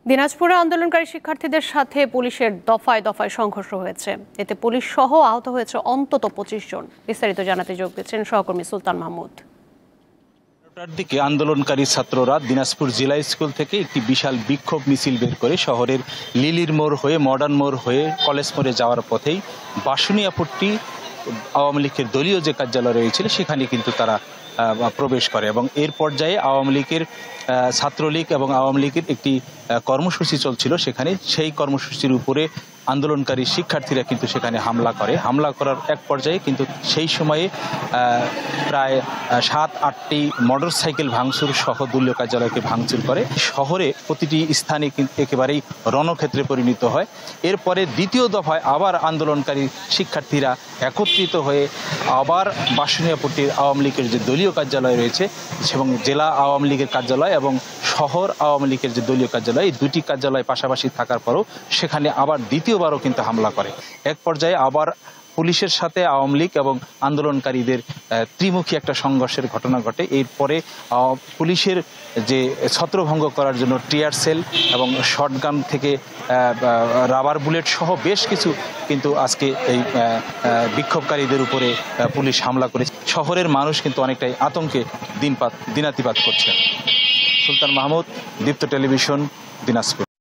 দিনাজপুরে আন্দোলনকারী শিক্ষার্থীদের সাথে পুলিশের দফায় দফায় সংঘর্ষ হয়েছে। এতে পুলিশ সহ আহত হয়েছে অন্তত ২৫ জন। বিস্তারিত জানাতে যোগ দিচ্ছেন সহকর্মী সুলতান মাহমুদ। দিকে আন্দোলনকারী ছাত্ররা দিনাজপুর জেলা স্কুল থেকে একটি বিশাল বিক্ষোভ মিছিল বের করে শহরের লিলির মোড় হয়ে মডার্ন মোড় হয়ে কলেজ মোড়ে যাওয়ার পথেই বাসুনিয়াপট্টি আওয়ামী লীগের দলীয় যে কার্যালয় রয়েছিল সেখানে কিন্তু তারা প্রবেশ করে এবং এর পর্যায়ে আওয়ামী লীগের ছাত্রলীগ এবং আওয়ামী লীগের একটি কর্মসূচি চলছিল। সেখানে সেই কর্মসূচির উপরে আন্দোলনকারী শিক্ষার্থীরা কিন্তু সেখানে হামলা করার এক পর্যায়ে কিন্তু সেই সময়ে প্রায় ৭-৮টি মোটরসাইকেল ভাঙচুর সহ দলীয় কার্যালয়কে ভাঙচুর করে। শহরে প্রতিটি স্থানে কিন্তু একেবারেই রণক্ষেত্রে পরিণত হয়। এরপরে দ্বিতীয় দফায় আবার আন্দোলনকারী শিক্ষার্থীরা একত্রিত হয়ে আবার বাসুনিয়াপট্টির আওয়ামী লীগের যে দলীয় কার্যালয় রয়েছে এবং জেলা আওয়ামী লীগের কার্যালয় এবং শহর আওয়ামী লীগের যে দলীয় কার্যালয়, এই দুটি কার্যালয় পাশাপাশি থাকার পরও সেখানে আবার দ্বিতীয়বারও কিন্তু হামলা করে। এক পর্যায়ে আবার পুলিশের সাথে আওয়ামী লীগ এবং আন্দোলনকারীদের ত্রিমুখী একটা সংঘর্ষের ঘটনা ঘটে। এরপরে পুলিশের যে ছত্রভঙ্গ করার জন্য টিয়ার সেল এবং শটগান থেকে রাবার বুলেট সহ বেশ কিছু কিন্তু আজকে এই বিক্ষোভকারীদের উপরে পুলিশ হামলা করেছে। শহরের মানুষ কিন্তু অনেকটাই আতঙ্কে দিনাতিপাত করছে। সুলতান মাহমুদ, দীপ্ত টেলিভিশন, দিনাজপুর।